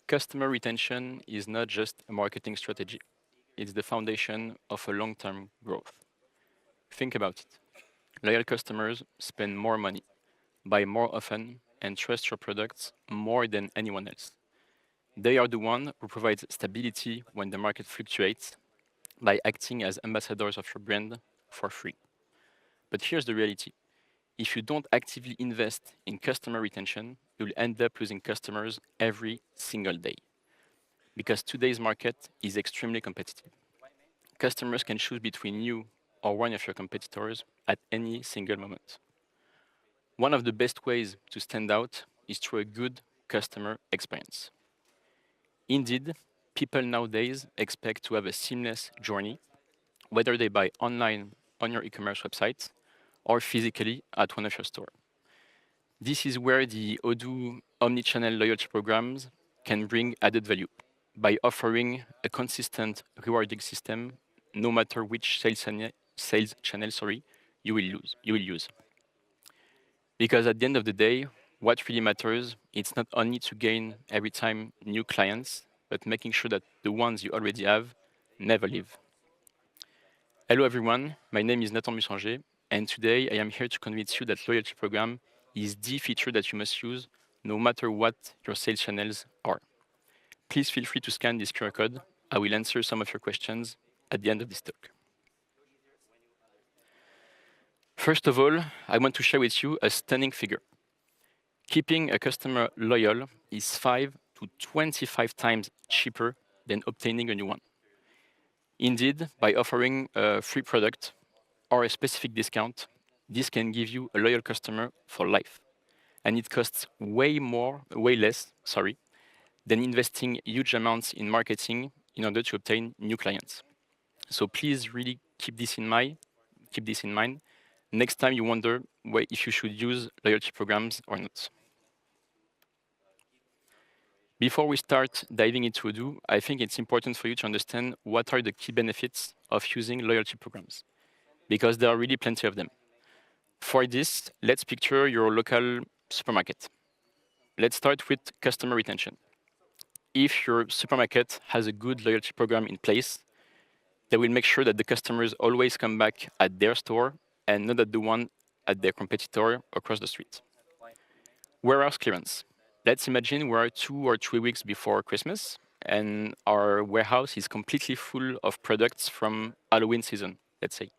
Customer retention is not just a marketing strategy. It's the foundation of a long-term growth. Think about it. Loyal customers spend more money, buy more often, and trust your products more than anyone else. They are the one who provides stability when the market fluctuates by acting as ambassadors of your brand for free. But here's the reality. If you don't actively invest in customer retention, you'll end up losing customers every single day. Because today's market is extremely competitive. Customers can choose between you or one of your competitors at any single moment. One of the best ways to stand out is through a good customer experience. Indeed, people nowadays expect to have a seamless journey, whether they buy online on your e-commerce website or physically at one of your stores. This is where the Odoo omnichannel loyalty programs can bring added value by offering a consistent rewarding system no matter which sales channel you will use. Because at the end of the day, what really matters, it's not only to gain every time new clients, but making sure that the ones you already have never leave. Hello everyone, my name is Nathan Musanger, and today I am here to convince you that loyalty program is the feature that you must use no matter what your sales channels are. Please feel free to scan this QR code. I will answer some of your questions at the end of this talk. First of all, I want to share with you a stunning figure. Keeping a customer loyal is 5 to 25 times cheaper than obtaining a new one. Indeed, by offering a free product or a specific discount, this can give you a loyal customer for life. And it costs way less, than investing huge amounts in marketing in order to obtain new clients. So please really keep this in mind. Next time you wonder if you should use loyalty programs or not. Before we start diving into Odoo, I think it's important for you to understand what are the key benefits of using loyalty programs, because there are really plenty of them. For this, let's picture your local supermarket. Let's start with customer retention. If your supermarket has a good loyalty program in place, they will make sure that the customers always come back at their store and not at the one at their competitor across the street. Warehouse clearance. Let's imagine we are 2 or 3 weeks before Christmas and our warehouse is completely full of products from Halloween season, let's say.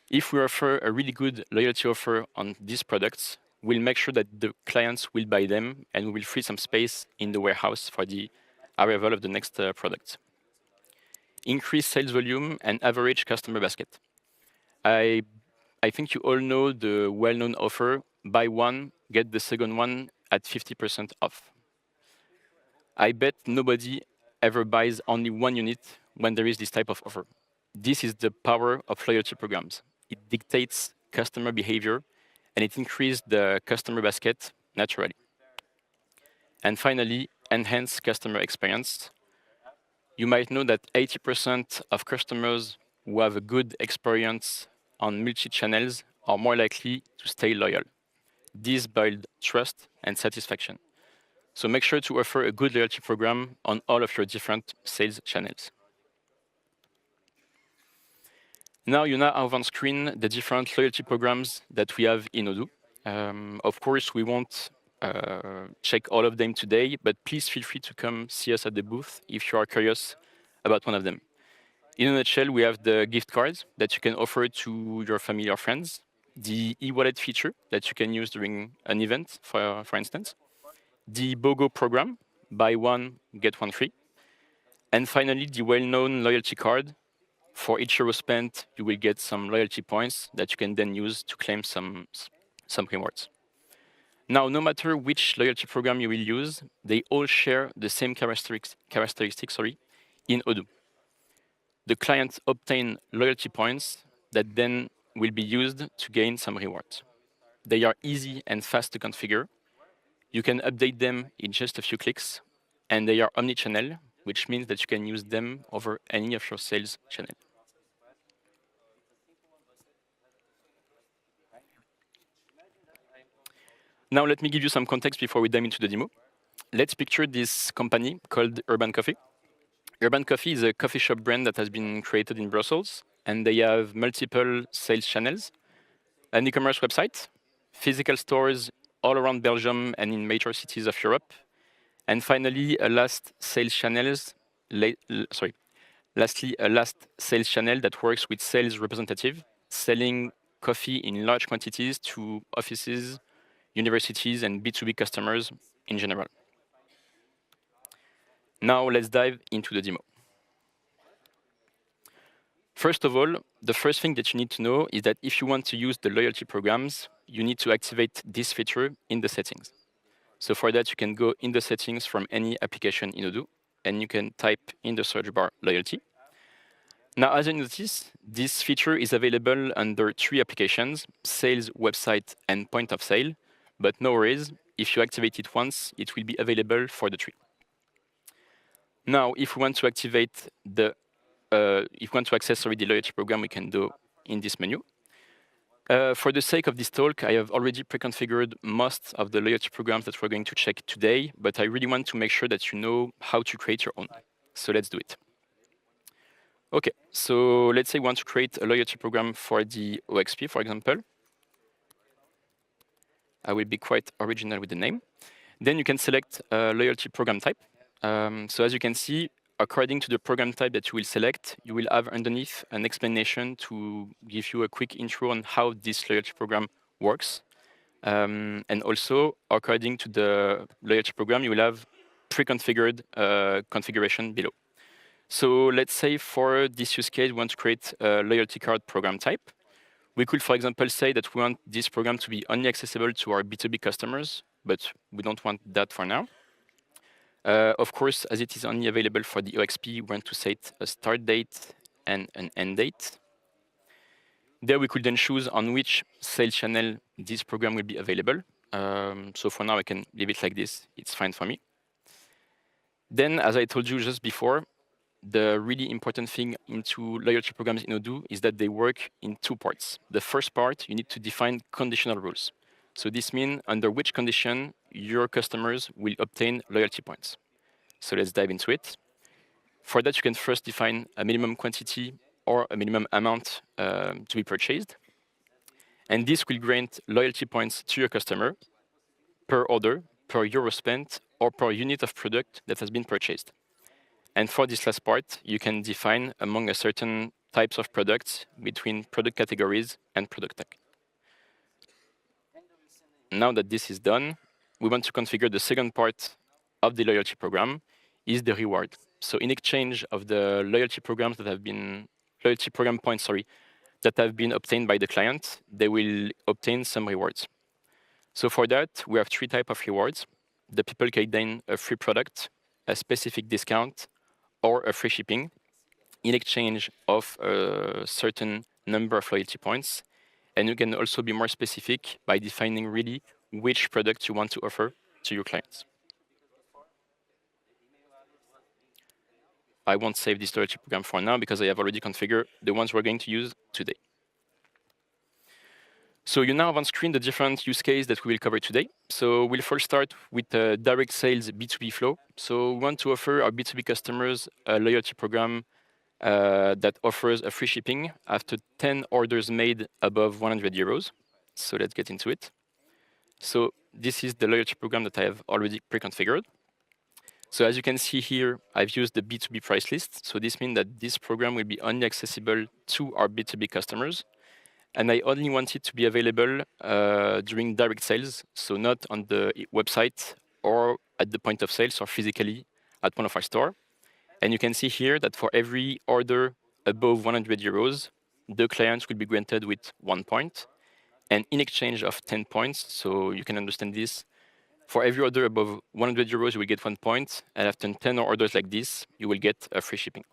If we offer a really good loyalty offer on these products, we'll make sure that the clients will buy them and we will free some space in the warehouse for the arrival of the next product. Increase sales volume and average customer basket. I think you all know the well-known offer, buy one, get the second one at 50% off. I bet nobody ever buys only one unit when there is this type of offer. This is the power of loyalty programs. It dictates customer behavior and it increases the customer basket naturally. And finally, enhance customer experience. You might know that 80% of customers who have a good experience on multi-channels are more likely to stay loyal. This builds trust and satisfaction. So make sure to offer a good loyalty program on all of your different sales channels. Now you now have on screen the different loyalty programs that we have in Odoo. Of course, we won't check all of them today, but please feel free to come see us at the booth if you are curious about one of them. In a nutshell, we have the gift cards that you can offer to your family or friends, the e-wallet feature that you can use during an event, for instance, the BOGO program, buy one, get one free, and finally, the well-known loyalty card. For each euro spent, you will get some loyalty points that you can then use to claim some rewards. Now, no matter which loyalty program you will use, they all share the same characteristics in Odoo. The clients obtain loyalty points that then will be used to gain some rewards. They are easy and fast to configure. You can update them in just a few clicks, and they are omnichannel, which means that you can use them over any of your sales channels. Now let me give you some context before we dive into the demo. let's picture this company called Urban Coffee. Urban Coffee is a coffee shop brand that has been created in Brussels, and they have multiple sales channels, an e-commerce website, physical stores all around Belgium and in major cities of Europe, and finally, lastly, a last sales channel that works with sales representative, selling coffee in large quantities to offices, universities, and B2B customers in general. Now let's dive into the demo. First of all, the first thing that you need to know is that if you want to use the loyalty programs, you need to activate this feature in the settings. So for that, you can go in the settings from any application in Odoo, and you can type in the search bar loyalty. Now, as you notice, this feature is available under 3 applications: sales, website, and point of sale. But no worries, if you activate it once, it will be available for the 3. Now, if we want to activate if we want to access the loyalty program, we can do in this menu. For the sake of this talk, I have already pre-configured most of the loyalty programs that we're going to check today, but I really want to make sure that you know how to create your own. So let's do it. Okay, so let's say we want to create a loyalty program for the OXP, for example. I will be quite original with the name. Then you can select a loyalty program type. So as you can see, according to the program type that you will select, you will have underneath an explanation to give you a quick intro on how this loyalty program works. And also, according to the loyalty program, you will have pre-configured configuration below. So let's say for this use case, we want to create a loyalty card program type. We could, for example, say that we want this program to be only accessible to our B2B customers, but we don't want that for now. Of course, as it is only available for the OXP, we want to set a start date and an end date. There we could then choose on which sales channel this program will be available. So for now, I can leave it like this. It's fine for me. Then, as I told you just before, the really important thing into loyalty programs in Odoo is that they work in 2 parts. The first part, you need to define conditional rules. So this means under which condition your customers will obtain loyalty points. So let's dive into it. For that, you can first define a minimum quantity or a minimum amount to be purchased. And this will grant loyalty points to your customer per order, per euro spent, or per unit of product that has been purchased. And for this last part, you can define among a certain types of products between product categories and product tag. Now that this is done, we want to configure the second part of the loyalty program, is the reward. So in exchange of the loyalty programs that have been loyalty program points, that have been obtained by the client, they will obtain some rewards. So for that, we have 3 types of rewards. The people can gain a free product, a specific discount, or a free shipping in exchange of a certain number of loyalty points. And you can also be more specific by defining really which product you want to offer to your clients. I won't save this loyalty program for now because I have already configured the ones we're going to use today. So you now have on screen the different use cases that we will cover today. So we'll first start with the direct sales B2B flow. So we want to offer our B2B customers a loyalty program that offers a free shipping after 10 orders made above 100 euros. So let's get into it. So this is the loyalty program that I have already pre-configured. So as you can see here, I've used the B2B price list. So this means that this program will be only accessible to our B2B customers. And I only want it to be available during direct sales, so not on the website or at the point of sales or physically at one of our stores. And you can see here that for every order above 100 euros, the client will be granted with 1 point. And in exchange of 10 points, so you can understand this, for every order above 100 euros, you will get 1 point. And after 10 orders like this, you will get a free shipping.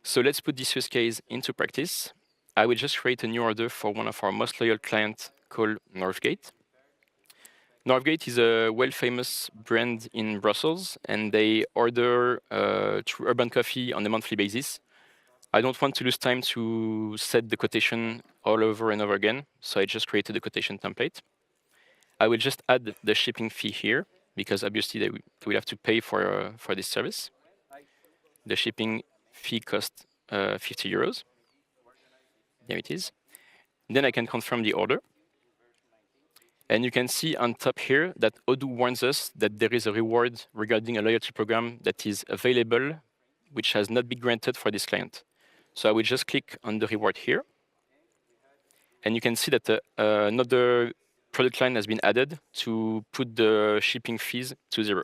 So let's put this use case into practice. I will just create a new order for one of our most loyal clients called Northgate. Northgate is a well-famous brand in Brussels, and they order through Urban Coffee on a monthly basis. I don't want to lose time to set the quotation all over and over again, so I just created the quotation template. I will just add the shipping fee here, because obviously they will have to pay for this service. The shipping fee costs 50 euros. There it is. Then I can confirm the order. And you can see on top here that Odoo warns us that there is a reward regarding a loyalty program that is available, which has not been granted for this client. So I will just click on the reward here. And you can see that another product line has been added to put the shipping fees to 0.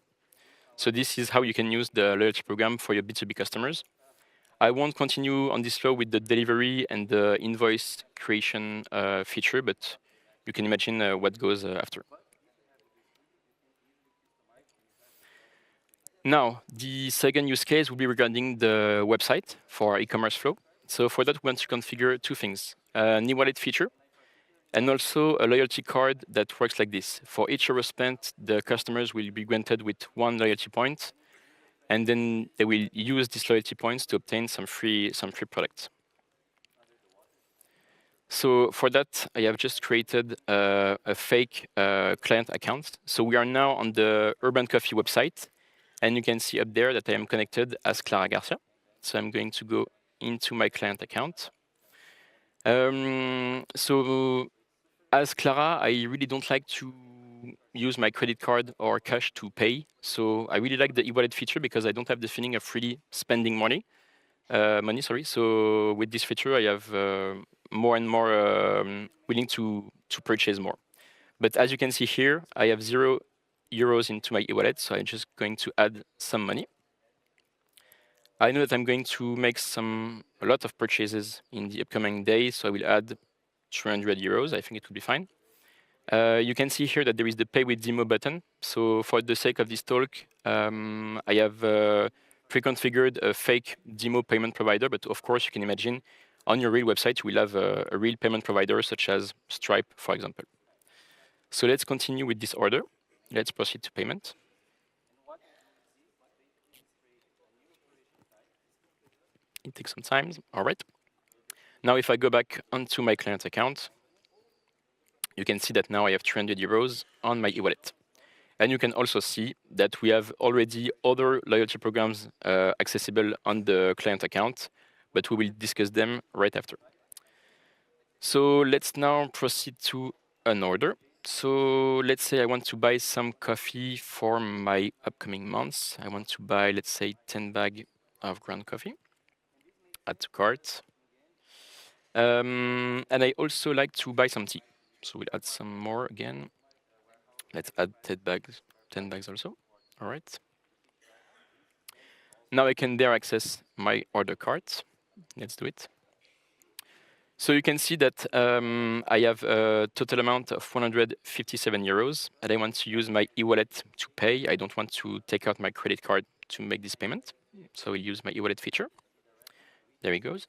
So this is how you can use the loyalty program for your B2B customers. I won't continue on this flow with the delivery and the invoice creation feature, but you can imagine what goes after. Now, the second use case will be regarding the website for e-commerce flow. So for that, we want to configure two things: an e-wallet feature and also a loyalty card that works like this. For each euro spent, the customers will be granted with 1 loyalty point, and then they will use these loyalty points to obtain some free products. So for that, I have just created a fake client account. So we are now on the Urban Coffee website, and you can see up there that I am connected as Clara Garcia. So I'm going to go into my client account. So as Clara, I really don't like to use my credit card or cash to pay. So I really like the e-wallet feature because I don't have the feeling of really spending money. So with this feature, I have more and more willing to purchase more. But as you can see here, I have 0 euros into my e-wallet, so I'm just going to add some money. I know that I'm going to make a lot of purchases in the upcoming days, so I will add 300 euros. I think it will be fine. You can see here that there is the Pay with Demo button. So for the sake of this talk, I have pre-configured a fake Demo payment provider, but of course you can imagine on your real website you will have a real payment provider such as Stripe, for example. So let's continue with this order. Let's proceed to payment. It takes some time. All right. Now if I go back onto my client account, you can see that now I have 300 euros on my e-wallet. And you can also see that we have already other loyalty programs accessible on the client account, but we will discuss them right after. So let's now proceed to an order. So let's say I want to buy some coffee for my upcoming months. I want to buy, let's say, 10 bags of ground coffee. Add to cart. And I also like to buy some tea. So we'll add some more again. Let's add 10 bags also. All right. Now I can there access my order cart. Let's do it. So you can see that I have a total amount of 157 euros, and I want to use my e-wallet to pay. I don't want to take out my credit card to make this payment. So I'll use my e-wallet feature. There it goes.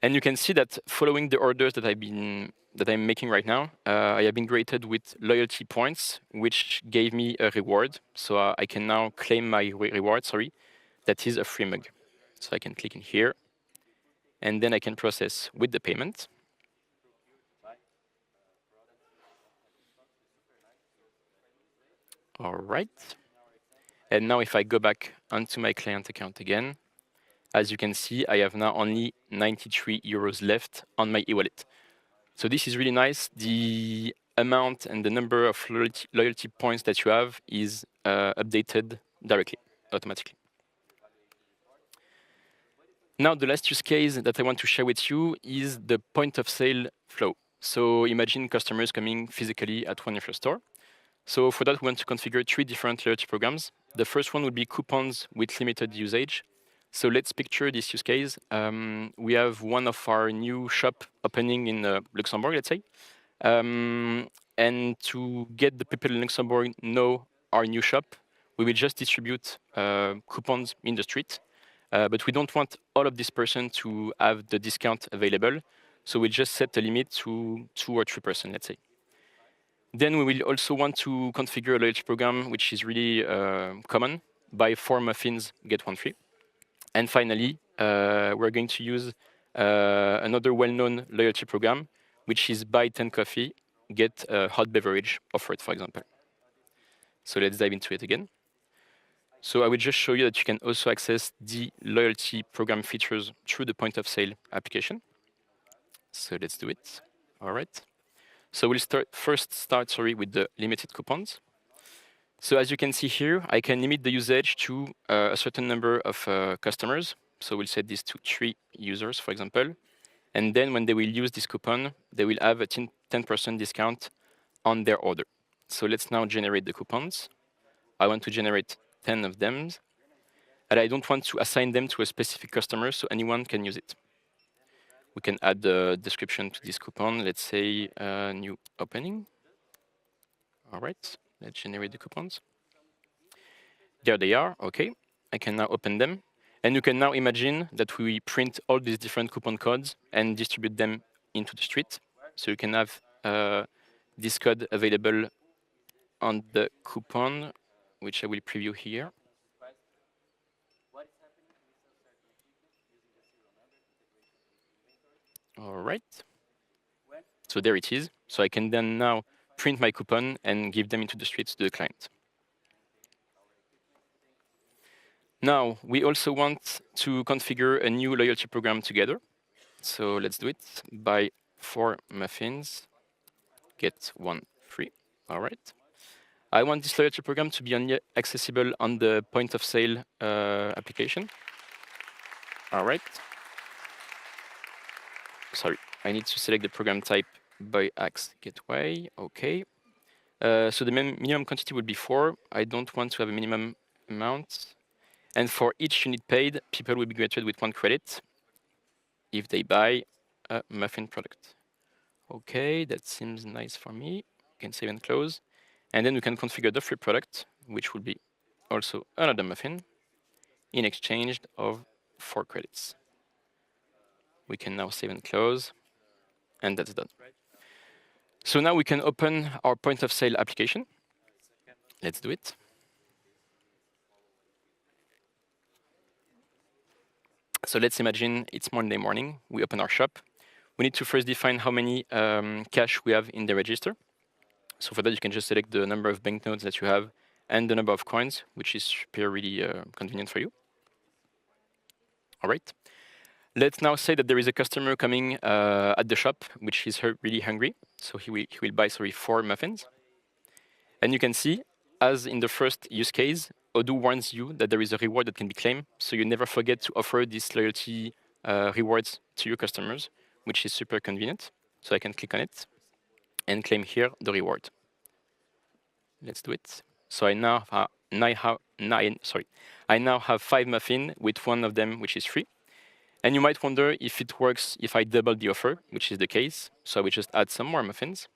And you can see that following the orders that I'm making right now, I have been graded with loyalty points, which gave me a reward. So I can now claim my reward, that is a free mug. So I can click in here, and then I can process with the payment. All right. And now if I go back onto my client account again, as you can see, I have now only 93 euros left on my e-wallet. So this is really nice. The amount and the number of loyalty points that you have is updated directly, automatically. Now, the last use case that I want to share with you is the point of sale flow. So imagine customers coming physically at one of your store. So for that, we want to configure 3 different loyalty programs. The first one would be coupons with limited usage. So let's picture this use case. We have one of our new shop opening in Luxembourg, let's say. And to get the people in Luxembourg know our new shop, we will just distribute coupons in the street. But we don't want all of this person to have the discount available. So we'll just set a limit to 2 or 3%, let's say. Then we will also want to configure a loyalty program, which is really common. Buy 4 muffins, get 1 free. And finally, we're going to use another well-known loyalty program, which is buy 10 coffee, get a hot beverage offered, for example. So let's dive into it again. So I will just show you that you can also access the loyalty program features through the point of sale application. So let's do it. All right. So we'll first start with the limited coupons. So as you can see here, I can limit the usage to a certain number of customers. So we'll set this to 3 users, for example. And then when they will use this coupon, they will have a 10% discount on their order. So let's now generate the coupons. I want to generate 10 of them, and I don't want to assign them to a specific customer, so anyone can use it. We can add the description to this coupon. Let's say new opening. All right, let's generate the coupons. There they are, okay. I can now open them. And you can now imagine that we print all these different coupon codes and distribute them into the street. So you can have this code available on the coupon, which I will preview here. All right. So there it is. So I can then now print my coupon and give them into the streets to the client. Now, we also want to configure a new loyalty program together. So let's do it. Buy 4 muffins, get 1 free. All right. I want this loyalty program to be only accessible on the point of sale application. All right. Sorry, I need to select the program type by Axe Gateway. Okay. So the minimum quantity would be 4. I don't want to have a minimum amount. And for each unit paid, people will be granted with 1 credit if they buy a muffin product. Okay, that seems nice for me. You can save and close. And then we can configure the free product, which will be also another muffin in exchange of 4 credits. We can now save and close, and that's done. So now we can open our point of sale application. Let's do it. So let's imagine it's Monday morning. We open our shop. We need to first define how many cash we have in the register. So for that, you can just select the number of banknotes that you have and the number of coins, which is really convenient for you. All right. Let's now say that there is a customer coming at the shop, which is really hungry. So he will buy 4 muffins. And you can see, as in the first use case, Odoo warns you that there is a reward that can be claimed. So you never forget to offer these loyalty rewards to your customers, which is super convenient. So I can click on it and claim here the reward. Let's do it. So I now have 5 muffins with 1 of them which is free. And you might wonder if it works if I double the offer, which is the case. So I will just add some more muffins.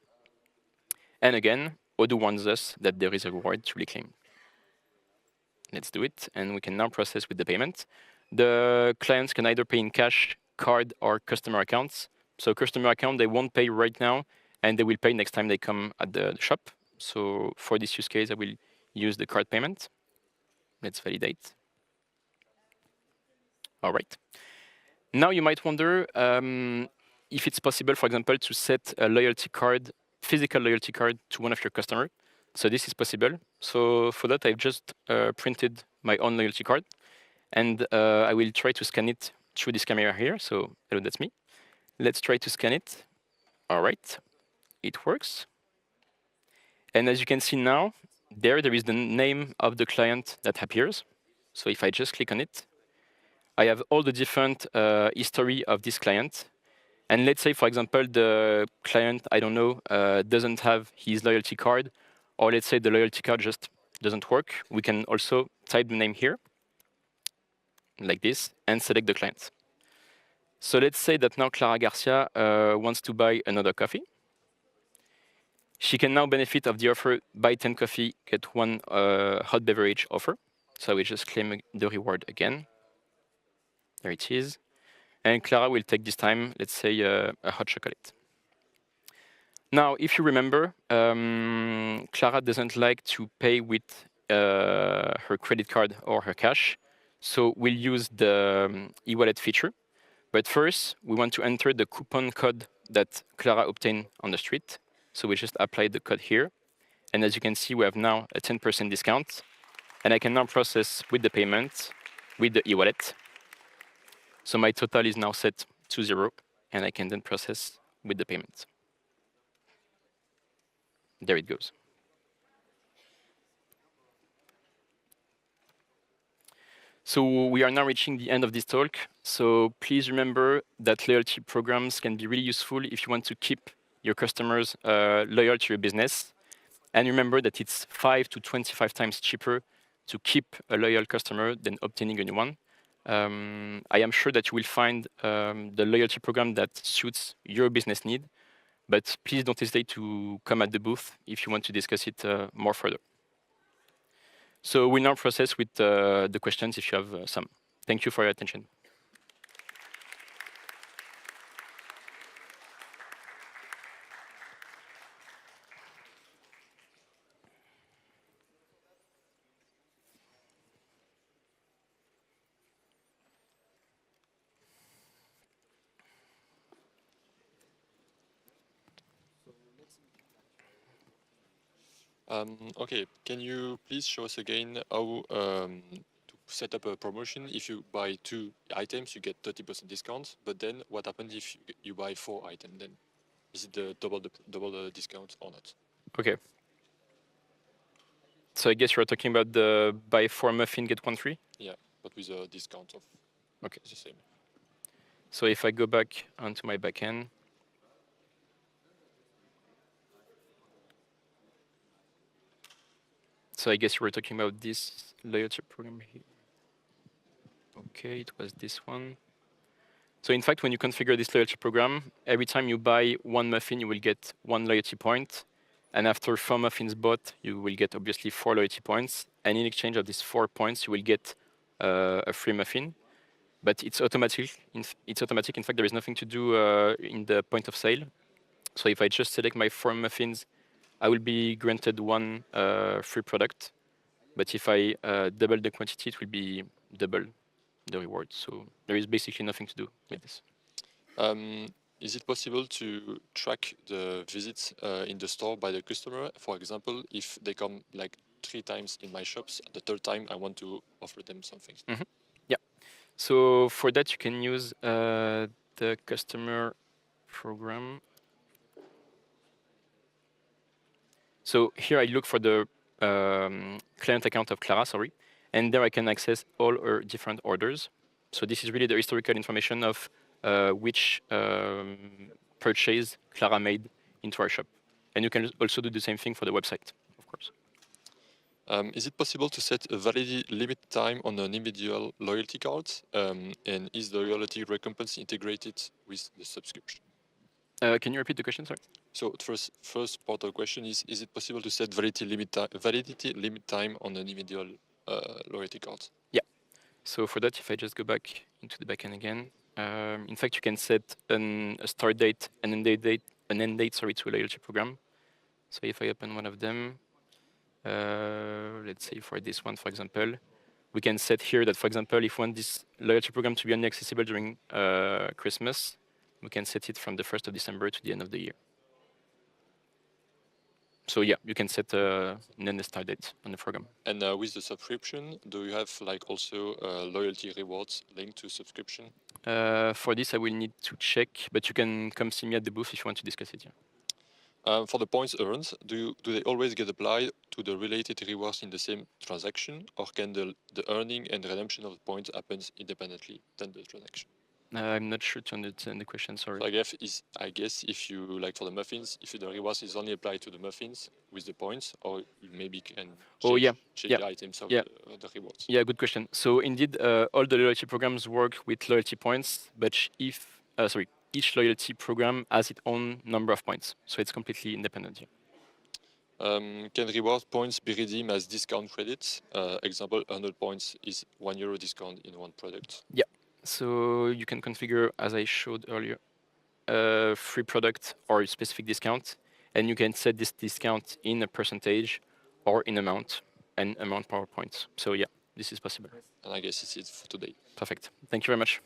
And again, Odoo warns us that there is a reward to be claimed. Let's do it, and we can now process with the payment. The clients can either pay in cash, card, or customer accounts. So customer account, they won't pay right now, and they will pay next time they come at the shop. So for this use case, I will use the card payment. Let's validate. All right. Now you might wonder if it's possible, for example, to set a loyalty card, physical loyalty card, to one of your customers. So this is possible. So for that, I've just printed my own loyalty card, and I will try to scan it through this camera here. So hello, that's me. Let's try to scan it. All right, it works. And as you can see now, there is the name of the client that appears. So if I just click on it, I have all the different history of this client. And let's say, for example, the client, I don't know, doesn't have his loyalty card, or let's say the loyalty card just doesn't work. We can also type the name here, like this, and select the client. So let's say that now Clara Garcia wants to buy another coffee. She can now benefit of the offer, buy 10 coffee, get 1 hot beverage offer. So I will just claim the reward again. There it is. And Clara will take this time, let's say, a hot chocolate. Now, if you remember, Clara doesn't like to pay with her credit card or her cash. So we'll use the e-wallet feature. But first, we want to enter the coupon code that Clara obtained on the street. So we just apply the code here. And as you can see, we have now a 10% discount. And I can now process with the payment with the e-wallet. So my total is now set to 0, and I can then process with the payment. There it goes. So we are now reaching the end of this talk. So please remember that loyalty programs can be really useful if you want to keep your customers loyal to your business. And remember that it's 5 to 25 times cheaper to keep a loyal customer than obtaining a new one. I am sure that you will find the loyalty program that suits your business need, but please don't hesitate to come at the booth if you want to discuss it more further. So we'll now process with the questions if you have some. Thank you for your attention. Okay, can you please show us again how to set up a promotion? If you buy 2 items, you get 30% discount. But then what happens if you buy 4 items? Then is it the double discount or not? Okay. So I guess you're talking about the buy 4 muffin, get 1 free? Yeah, but with a discount of the same. So if I go back onto my backend, so I guess you were talking about this loyalty program here. Okay, it was this one. So in fact, when you configure this loyalty program, every time you buy 1 muffin, you will get 1 loyalty point. And after 4 muffins bought, you will get obviously 4 loyalty points. And in exchange of these 4 points, you will get a free muffin. But it's automatic. It's automatic. In fact, there is nothing to do in the point of sale. So if I just select my 4 muffins, I will be granted 1 free product. But if I double the quantity, it will be double the reward. So there is basically nothing to do with this. Is it possible to track the visits in the store by the customer? For example, if they come like 3 times in my shops, the 3rd time I want to offer them something. Yeah. So for that, you can use the customer program. So here I look for the client account of Clara, sorry, and there I can access all her different orders. So this is really the historical information of which purchase Clara made into our shop. And you can also do the same thing for the website, of course. Is it possible to set a validity limit time on an individual loyalty card? And is the loyalty recompense integrated with the subscription? Can you repeat the question, sorry? So first part of the question is it possible to set validity limit time on an individual loyalty card? Yeah. So for that, if I just go back into the backend again, in fact, you can set a start date, an end date, sorry, to a loyalty program. So if I open one of them, let's say for this one, for example, we can set here that, for example, if we want this loyalty program to be only accessible during Christmas, we can set it from the 1st of December to the end of the year. So yeah, you can set an end start date on the program. And with the subscription, do you have like also loyalty rewards linked to subscription? For this, I will need to check, but you can come see me at the booth if you want to discuss it. Yeah. For the points earned, do they always get applied to the related rewards in the same transaction, or can the earning and redemption of the points happens independently than the transaction? I'm not sure to understand the question, sorry. So I guess if you like for the muffins, if the rewards is only applied to the muffins with the points, or you maybe can change the items of the rewards. Yeah, good question. So indeed, all the loyalty programs work with loyalty points, but each loyalty program has its own number of points, so it's completely independent. Yeah. Can reward points be redeemed as discount credits? Example, 100 points is €1 discount in one product. Yeah. So you can configure, as I showed earlier, a free product or a specific discount, and you can set this discount in a percentage or in amount and amount per points. So yeah, this is possible. And I guess it's it for today. Perfect. Thank you very much.